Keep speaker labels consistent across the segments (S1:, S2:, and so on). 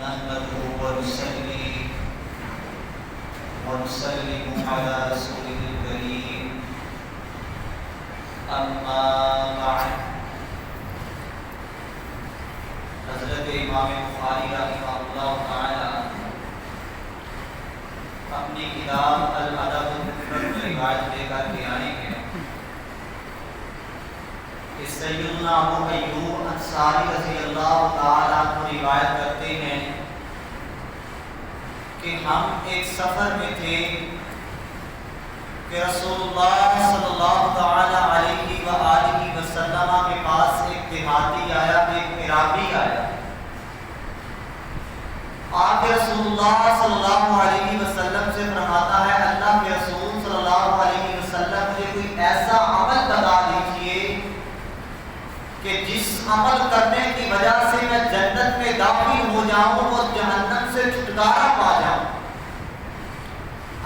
S1: نحمده ونصلي ونسلم على رسوله الكريم اما بعد. حضرت امام بخاری رحمہ اللہ تعالی اپنی کتاب الادب المفرد میں روایت لے کر کے آئے ہیں کہ سیدنا ابو ایوب انصاری رضی اللہ تعالیٰ عنہ روایت کرتے ہیں کہ ہم ایک سفر میں تھے کہ رسول اللہ صلی اللہ تعالیٰ علیہ وآلہ وسلم کے پاس ایک دیہاتی آیا، ایک عرابی آیا. آپ رسول اللہ صلی اللہ علیہ وسلم سے فرماتا ہے اللہ کے رسول صلی اللہ علیہ وسلم مجھے کوئی ایسا عمل بتا دیجئے کہ جس عمل کرنے کی وجہ سے میں جنت میں داخل ہو جاؤں اور جہنم سے چھٹکارا پا جاؤں.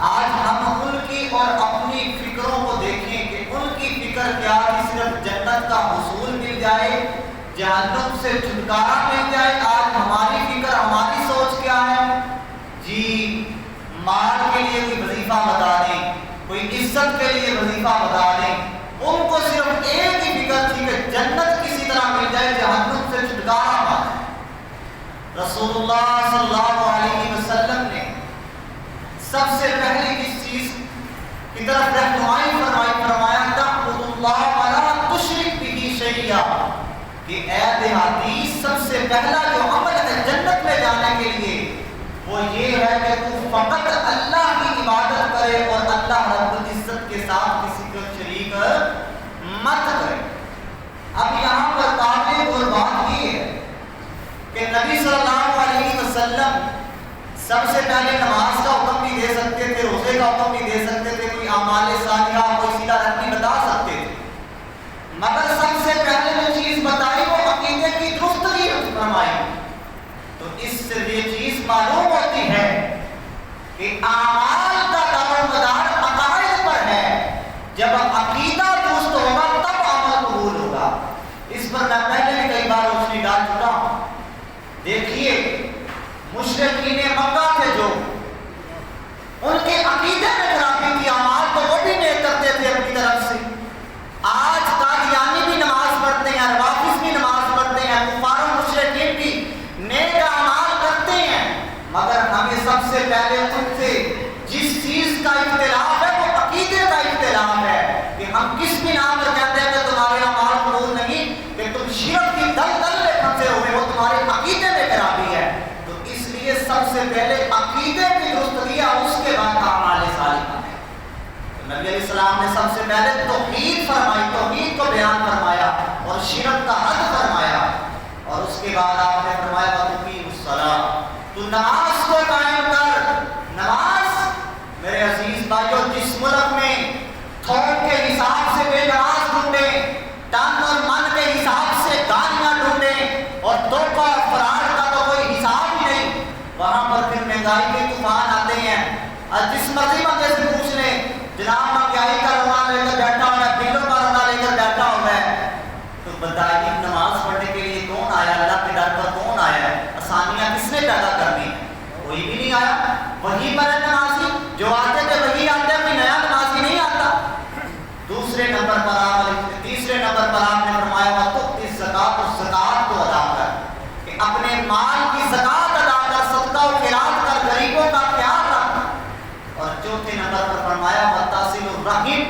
S1: آج ہم ان کی اور اپنی فکروں کو دیکھیں کہ ان کی فکر کیا کہ صرف جنت کا حصول مل جائے، جہنم سے چھٹکارا مل جائے. آج ہماری فکر، ہماری سوچ کیا ہے؟ جی مال کے لیے کوئی وظیفہ بتا دیں، کوئی عزت کے لیے وظیفہ بتا دیں. ان کو صرف ایک ہی فکر تھی کہ جنت کسی طرح مل جائے، جہنم سے چھٹکارا پا جائے. رسول اللہ صلی اللہ علیہ وسلم نے سب سے پہلے کس چیز کی طرف رہنمائی فرمایا تعبد اللہ ولا تشرک بہ شیئا، کہ اے دیہاتی سب سے پہلا جو عمل ہے جنت میں جانے کے لیے وہ یہ ہے کہ تو فقط اللہ کی عبادت کرے اور اللہ رب العزت کے ساتھ کسی کو شریک مت کرے. اب یہاں پر قابل اور بات یہ ہے کہ نبی صلی اللہ علیہ وسلم سب سے پہلے نماز کا حکم بھی دے سکتے تھے، روزے کا حکم بھی دے سکتے تھے، کوئی اعمال صالحہ کوئی صلہ رحمی بتا سکتے تھے، مگر سب سے پہلے جو چیز بتائی وہ عقیدے کی درستگی فرمائی. تو اس سے یہ چیز معلوم ہوتی ہے کہ اعمال کا دار و مدار عقائد پر ہے. جب عقیدہ درست ہوگا تب عمل قبول ہوگا. اس پر میں پہلے بھی کئی بار روشنی ڈال چکا ہوں. دیکھیے مشرکین مکہ تھے جو ان کے عقیدے میں خرابی تھی، اعمال تو وہ بھی نیک کرتے تھے اپنی طرف سے. آج قادیانی بھی نماز پڑھتے ہیں، روافض بھی نماز پڑھتے ہیں، کفار و مشرکین بھی نیک اعمال کرتے ہیں، مگر ہمیں سب سے پہلے ان سے جس چیز کا اختلاف ہے وہ عقیدے کا اختلاف ہے کہ ہم کس بنا پر کہتے ہیں کہ تمہارے اعمال قبول نہیں، کہ تم شرک کی دلدل میں پھنسے ہوئے ہو، تمہارے عقیدے میں خرابی ہے. تو اس لیے سب سے پہلے عقیدے کی درستگی ہے، اس کے بعد اعمال صالحہ ہے. نبی علیہ السلام نے سب سے پہلے توحید فرمائی، توحید کو بیان فرمایا اور شرک کا حد فرمایا، اور اس کے بعد آپ نے فرمایا وَأَقِیمُوا الصَّلَاةَ، تو نماز کو قائم کر. نماز میرے عزیز بھائیو، جس ملک میں تھوک کے حساب سے بے نماز ڈھونڈے، تن اور من کے حساب سے گالیاں ڈھونڈے اور دھوکہ اور فراڈ کا تو کوئی حساب ہی نہیں، وہاں پر پھر مہنگائی کے طوفان آتے ہیں. جس مرضی بندے سے پوچھ لیں جناب مہنگائی کا رونا لے کر بیٹھا ہوا ہے، بلوں کا رونا لے کر بیٹھا ہوا ہے. تو بتائیے نماز پڑھنے کے لیے کون آیا؟ اللہ کے ڈر پر کون آیا ہے؟ آسانیاں کس نے پیدا کرنی؟ کوئی بھی نہیں آیا. وہی پر ہے نمازی، جو آتے تھے وہی آتے ہیں، کوئی نیا نمازی نہیں آتا. دوسرے نمبر پر تیسرے نمبر پر آپ نے فرمایا وَتُؤْتِ الزَّكَاةَ، زکات کو ادا کر، کہ اپنے مال کی زکات ادا کر، صدقہ و خیرات کر، غریبوں کا خیال رکھ. اور چوتھے نمبر پر فرمایا وَتَصِلُ الرَّحِمَ،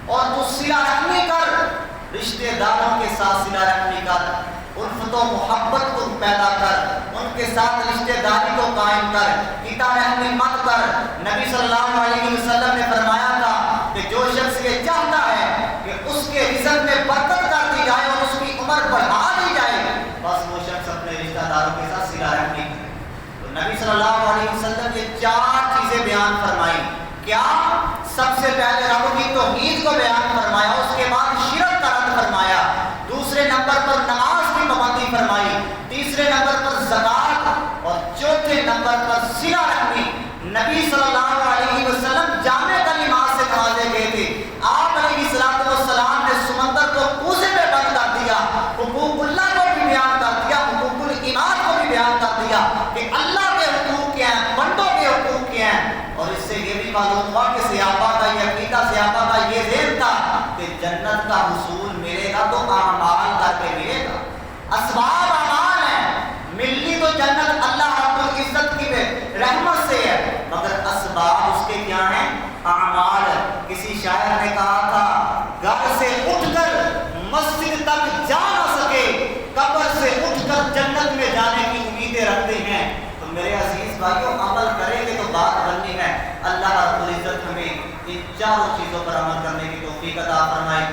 S1: اور تو صلہ رحمی کر، رشتہ داروں کے ساتھ صلہ رحمی کر، الفت و محبت کو پیدا کر، ان کے ساتھ رشتہ داری کو قائم کر، قطع رحمی مت کر. نبی صلی اللہ علیہ وسلم نے فرمایا تھا کہ جو شخص یہ چاہتا ہے کہ اس کے رزق میں برکت کر دی جائے اور اس کی عمر بڑھا دی جائے، بس وہ شخص اپنے رشتہ داروں کے ساتھ صلہ رحمی کرے. تو نبی صلی اللہ علیہ وسلم نے 4 چیزیں بیان فرمائی. کیا؟ سب سے پہلے رب کی توحید کو بیان فرمایا، اس کے بعد شرک کا رد فرمایا، دوسرے نمبر پر نماز کی پابندی فرمائی، تیسرے نمبر پر زکات، اور چوتھے نمبر پر صلہ رحمی. نبی صلی اللہ علیہ وسلم جامع کلمات سے نوازے گئے تھے. آپ علیہ السلام نے سمندر کو کوزے میں بند کر دیا، حقوق اللہ کو بھی بیان کر دیا، حقوق العباد کو بھی بیان کر دیا کہ اللہ معلوم ہوا کہ صحابہ کا یہ عقیدہ، صحابہ کا یہ ذہن تھا کہ جنت کا حصول ملے گا تو اعمال کر کے ملے گا۔ اسباب اعمال ہیں، ملنی تو جنت اللہ رب العزت کی رحمت سے ہے، مگر اسباب اس کے کیا ہیں؟ اعمال۔ کسی شاعر نے کہا تھا گھر سے اٹھ کر مسجد تک جا نہ سکے، قبر سے اٹھ کر جنت میں جانے کی امیدیں رکھتے ہیں۔ تو میرے عزیز بھائیوں، عمل کریں گے تو بات بننی ہے۔ اللہ رب العزت ہمیں ان چاروں چیزوں پر عمل کرنے کی توفیق عطا فرمائے۔